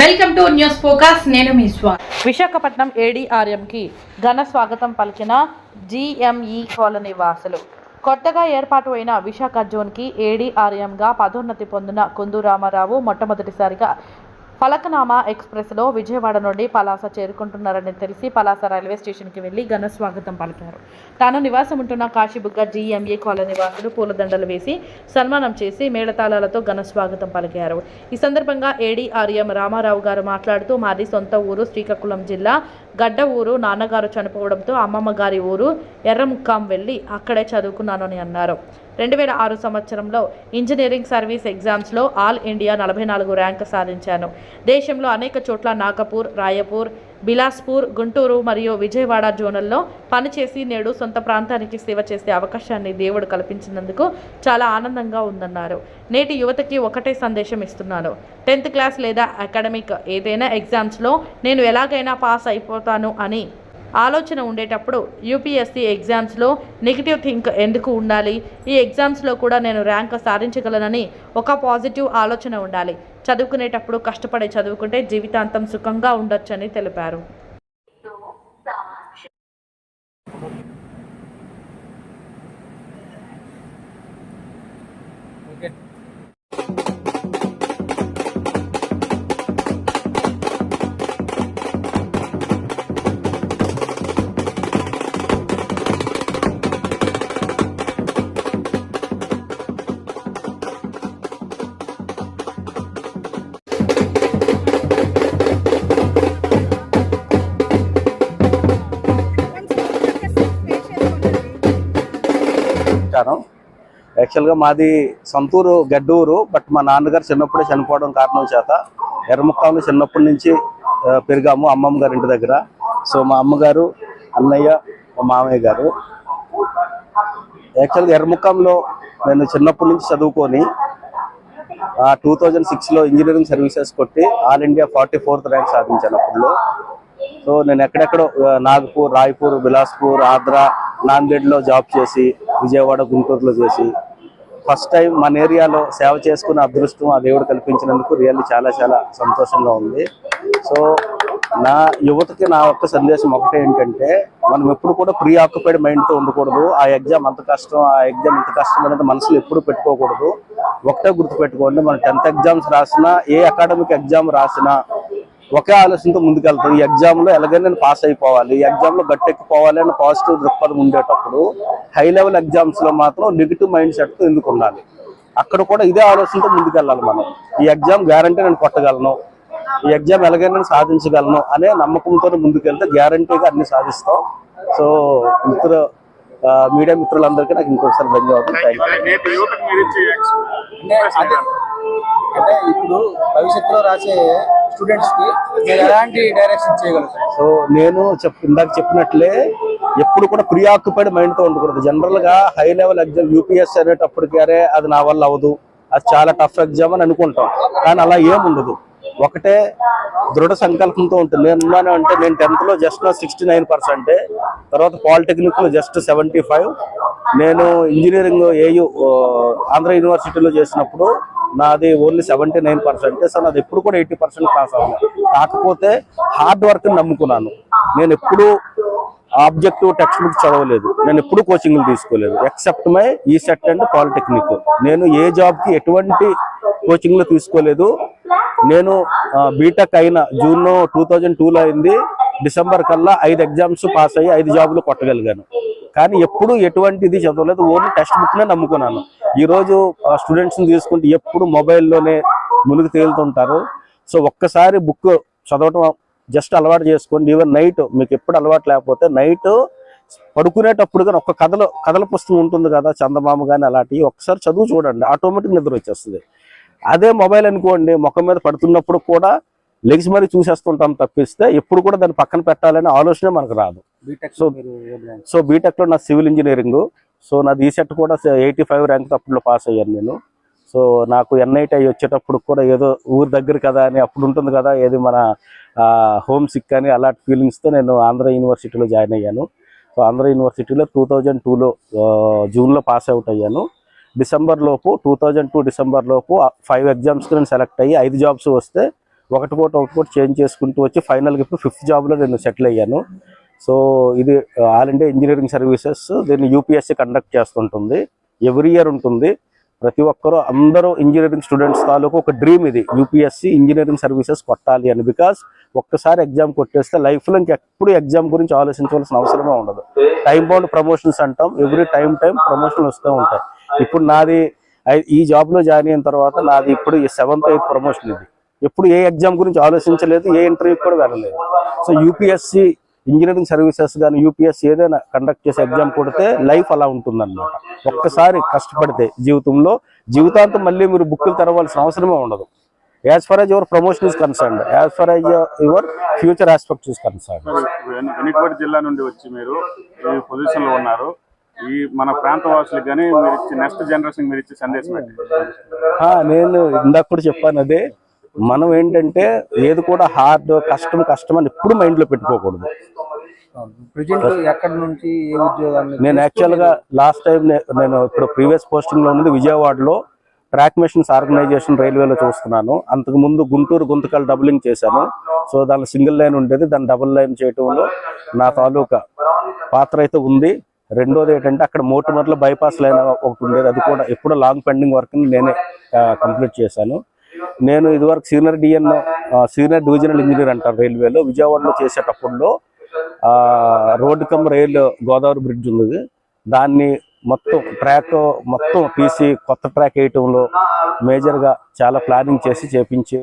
Welcome to news focus. నేను మీ స్వామి. విశాఖపట్నం ఏడీఆర్ఎంకి ఘన స్వాగతం పలికిన జీఎంఈ కాలనీ వాసులు. కొత్తగా ఏర్పాటు అయిన విశాఖ జోన్కి ఏడీఆర్ఎంగా పదోన్నతి పొందిన కుందు రామారావు మొట్టమొదటిసారిగా ఫలక్నామా ఎక్స్ప్రెస్లో విజయవాడ నుండి పలాస చేరుకుంటున్నారని తెలిసి పలాస రైల్వే స్టేషన్కి వెళ్లి ఘన స్వాగతం పలికారు. తాను నివాసం ఉంటున్న కాశీబుగ్గ జీఎంఈ కాలనీ వాసులు పూలదండలు వేసి సన్మానం చేసి మేళతాళాలతో ఘన స్వాగతం పలికారు. ఈ సందర్భంగా ఏడీఆర్ఎం రామారావు గారు మాట్లాడుతూ మాది సొంత ఊరు శ్రీకాకుళం జిల్లా గడ్డ ఊరు. నాన్నగారు చనిపోవడంతో అమ్మమ్మ గారి ఊరు ఎర్రముక్కాం వెళ్లి అక్కడే చదువుకున్నాను అని అన్నారు. 2006 సంవత్సరంలో ఇంజనీరింగ్ సర్వీస్ ఎగ్జామ్స్లో ఆల్ ఇండియా 44 ర్యాంక్ సాధించాను. దేశంలో అనేక చోట్ల నాగపూర్, రాయపూర్, బిలాస్పూర్, గుంటూరు మరియు విజయవాడ జోన్లలో పనిచేసి నేడు సొంత ప్రాంతానికి సేవ చేసే అవకాశాన్ని దేవుడు కల్పించినందుకు చాలా ఆనందంగా ఉందన్నారు. నేటి యువతకి ఒకటే సందేశం ఇస్తున్నాను. 10th క్లాస్ లేదా అకాడమిక్ ఏదైనా ఎగ్జామ్స్లో నేను ఎలాగైనా పాస్ అయిపోతాను అని ఆలోచన ఉండేటప్పుడు యూపీఎస్సీ ఎగ్జామ్స్లో నెగిటివ్ థింక్ ఎందుకు ఉండాలి? ఈ ఎగ్జామ్స్లో కూడా నేను ర్యాంక్ సాధించగలనని ఒక పాజిటివ్ ఆలోచన ఉండాలి. చదువుకునేటప్పుడు కష్టపడి చదువుకుంటే జీవితాంతం సుఖంగా ఉండొచ్చని తెలిపారు. యాక్చువల్గా మాది సొంతూరు గడ్డూరు. బట్ మా నాన్నగారు చిన్నప్పుడే చనిపోవడం కారణం చేత ఎర్రముక్కాంలో చిన్నప్పటి నుంచి పెరిగాము అమ్మమ్మ గారి ఇంటి దగ్గర. సో మా అమ్మగారు, అన్నయ్య, మా మామయ్య గారు. యాక్చువల్గా ఎర్రముక్కాంలో నేను చిన్నప్పటి నుంచి చదువుకొని 2006లో ఇంజనీరింగ్ సర్వీసెస్ కొట్టి ఆల్ ఇండియా 44th ర్యాంక్ సాధించాను అప్పుడులో. సో నేను ఎక్కడెక్కడో నాగపూర్, రాయ్పూర్, బిలాస్పూర్, ఆంధ్ర, నాందేడ్లో జాబ్ చేసి విజయవాడ, గుంటూరులో చేసి ఫస్ట్ టైం మన ఏరియాలో సేవ చేసుకునే అదృష్టం ఆ దేవుడు కల్పించినందుకు రియల్లీ చాలా చాలా సంతోషంగా ఉంది. సో నా యువతకి నా ఒక్క సందేశం ఒకటే ఏంటంటే, మనం ఎప్పుడు కూడా ప్రీ ఆక్యుపైడ్ మైండ్తో ఉండకూడదు. ఆ ఎగ్జామ్ అంత కష్టం, ఆ ఎగ్జామ్ ఇంత కష్టం అనేది మనసులో ఎప్పుడు పెట్టుకోకూడదు. ఒకటే గుర్తుపెట్టుకోండి, మనం 10th ఎగ్జామ్స్ రాసినా, ఏ అకాడమిక్ ఎగ్జామ్ రాసినా ఒకే ఆలోచనతో ముందుకెళ్తాం. ఈ ఎగ్జామ్లో ఎలాగైనా నేను పాస్ అయిపోవాలి, ఈ ఎగ్జామ్లో గట్టెక్కిపోవాలి అని పాజిటివ్ దృక్పథం ఉండేటప్పుడు హై లెవెల్ ఎగ్జామ్స్లో మాత్రం నెగిటివ్ మైండ్ సెట్తో ఎందుకు ఉండాలి? అక్కడ కూడా ఇదే ఆలోచనతో ముందుకెళ్ళాలి మనం. ఈ ఎగ్జామ్ గ్యారంటీ నేను కొట్టగలను, ఈ ఎగ్జామ్ ఎలాగైనా నేను సాధించగలను అనే నమ్మకంతో ముందుకెళ్తే గ్యారంటీగా అన్ని సాధిస్తాం. సో మీడియా మిత్రులందరికీ నాకు ఇంకొకసారి ధన్యవాదాలు. అంటే ఇప్పుడు భవిష్యత్తులో రాసే స్టూడెంట్స్ కి ఎలాంటి డైరెక్షన్ చేయగలుగుతారు? సో నేను ఇందాక చెప్పినట్లే ఎప్పుడు కూడా ప్రీ ఆక్యుపైడ్ మైండ్తో ఉండకూడదు. జనరల్గా హై లెవెల్ ఎగ్జామ్ యూపీఎస్సీ అనేటప్పటికే అది నా వల్ల అవ్వదు, అది చాలా టఫ్ ఎగ్జామ్ అని అనుకుంటాం. కానీ అలా ఏముండదు. ఒకటే దృఢ సంకల్పంతో ఉంటుంది. నేనున్నాను అంటే నేను 10th జస్ట్ 69%, తర్వాత పాలిటెక్నిక్లో జస్ట్ 75. నేను ఇంజనీరింగ్ ఏయు ఆంధ్ర యూనివర్సిటీలో చేసినప్పుడు నాది ఓన్లీ 79%. సో నాది ఎప్పుడు కూడా 80% పాస్ అవ్వాలి. కాకపోతే హార్డ్ వర్క్ నమ్ముకున్నాను. నేను ఎప్పుడు ఆబ్జెక్టివ్ టెక్స్ట్ బుక్ చదవలేదు, నేను ఎప్పుడు కోచింగ్లు తీసుకోలేదు, except my ECET and polytechnic. నేను ఏ జాబ్కి ఎటువంటి కోచింగ్లు తీసుకోలేదు. నేను బీటెక్ అయిన జూన్ 2002లో అయింది. డిసెంబర్ కల్లా 5 ఎగ్జామ్స్ పాస్ అయ్యి 5 జాబులు కొట్టగలిగాను. కానీ ఎప్పుడు ఎటువంటిది చదవలేదు, ఓన్లీ టెక్స్ట్ బుక్నే నమ్ముకున్నాను. ఈరోజు స్టూడెంట్స్ని తీసుకుంటే ఎప్పుడు మొబైల్లోనే మునిగి తేలుతుంటారు. సో ఒక్కసారి బుక్ చదవటం జస్ట్ అలవాటు చేసుకోండి. ఈవెన్ నైట్ మీకు ఎప్పుడు అలవాటు లేకపోతే నైట్ పడుకునేటప్పుడు కానీ ఒక కథల పుస్తకం ఉంటుంది కదా, చందమామ కానీ అలాంటివి ఒకసారి చదువు చూడండి, ఆటోమేటిక్ నిద్ర వచ్చేస్తుంది. అదే మొబైల్ అనుకోండి, ముఖం మీద పడుతున్నప్పుడు కూడా లెగ్స్ మరీ చూసేస్తుంటాం తప్పిస్తే ఎప్పుడు కూడా దాన్ని పక్కన పెట్టాలనే ఆలోచన మనకు రాదు. సో బీటెక్లో నా సివిల్ ఇంజనీరింగ్. సో నాది ఈసెట్ కూడా 85 ర్యాంక్ అప్పుడు పాస్ అయ్యాను నేను. సో నాకు NIT వచ్చేటప్పుడు కూడా ఏదో ఊరి దగ్గర కదా అని అప్పుడు ఉంటుంది కదా, ఏది మన హోమ్ సిక్ అని అలాంటి ఫీలింగ్స్తో నేను ఆంధ్ర యూనివర్సిటీలో జాయిన్ అయ్యాను. సో ఆంధ్ర యూనివర్సిటీలో 2002లో జూన్లో పాస్ అవుట్ అయ్యాను. డిసెంబర్ లోపు 2002 డిసెంబర్ లోపు 5 ఎగ్జామ్స్కి నేను సెలెక్ట్ అయ్యి 5 జాబ్స్ వస్తే ఒకటి చేంజ్ చేసుకుంటూ వచ్చి ఫైనల్గా ఇప్పుడు 5th జాబ్లో నేను సెటిల్ అయ్యాను. సో ఇది ఆల్ ఇండియా ఇంజనీరింగ్ సర్వీసెస్ దీన్ని యూపీఎస్సీ కండక్ట్ చేస్తుంటుంది. ఎవ్రీ ఇయర్ ఉంటుంది. ప్రతి ఒక్కరూ అందరూ ఇంజనీరింగ్ స్టూడెంట్స్ తాలూకు ఒక డ్రీమ్ ఇది, యూపీఎస్సీ ఇంజనీరింగ్ సర్వీసెస్ కొట్టాలి అని. బికాస్ ఒక్కసారి ఎగ్జామ్ కొట్టేస్తే లైఫ్లో ఇంకెప్పుడు ఎగ్జామ్ గురించి ఆలోచించవలసిన అవసరమే ఉండదు. టైం బౌండ్ ప్రమోషన్స్ అంటాం, ఎవ్రీ టైం ప్రమోషన్లు వస్తూ ఉంటాయి. ఇప్పుడు నాది ఈ జాబ్లో జాయిన్ అయిన తర్వాత నాది ఇప్పుడు 7th 8th ప్రమోషన్ ఇది. ఎప్పుడు ఏ ఎగ్జామ్ గురించి ఆలోచించలేదు, ఏ ఇంటర్వ్యూకి కూడా వెళ్ళలేదు. సో యూపీఎస్సీ ఇంజనీరింగ్ సర్వీసెస్ కానీ యూపీఎస్సీ ఏదైనా కండక్ట్ చేసే ఎగ్జామ్ కొడితే లైఫ్ అలా ఉంటుందన్నమాట. ఒక్కసారి కష్టపడితే జీవితాంతం మళ్ళీ మీరు బుక్కులు తెరవాల్సిన అవసరమే ఉండదు. As for as your promotion is concerned, as for as your future aspects is concerned. వెనుకబడి జిల్లా నుండి వచ్చి మీరు ఈ పొజిషన్లో ఉన్నారు. ఈ మన ప్రాంత వాసులకు కానీ మీరు ఇచ్చే నెక్స్ట్ జనరేషన్ మీరు ఇచ్చే సందేశం ఏంటి? నేను ఇందాక కూడా చెప్పాను అదే, మనం ఏంటంటే ఏది కూడా హార్డ్ కష్టం అని ఎప్పుడు మైండ్లో పెట్టుకోకూడదు. ఎక్కడి నుంచి ఏ ఉద్యోగాన్ని? నేను యాక్చువల్గా లాస్ట్ టైం నేను ఇప్పుడు ప్రీవియస్ పోస్టింగ్లో ఉన్నది విజయవాడలో ట్రాక్ మెషిన్స్ ఆర్గనైజేషన్ రైల్వేలో చూస్తున్నాను. అంతకుముందు గుంటూరు గుంతకల్ డబులింగ్ చేశాను. సో దాని సింగిల్ లైన్ ఉండేది, దాన్ని డబుల్ లైన్ చేయటంలో నా తాలూకా పాత్ర అయితే ఉంది. రెండోది ఏంటంటే అక్కడ మోటుమర్లో బైపాస్ లైన్ ఒకటి ఉండేది, అది కూడా ఎప్పుడో లాంగ్ పెండింగ్ వర్క్ని నేనే కంప్లీట్ చేశాను. నేను ఇదివరకు సీనియర్ డివిజనల్ ఇంజనీర్ అంటారు రైల్వేలో, విజయవాడలో చేసేటప్పుడు road cum rail Godavari bridge ఉంది, దాన్ని మొత్తం తీసి కొత్త ట్రాక్ వేయటంలో మేజర్గా చాలా ప్లానింగ్ చేసి చేపించి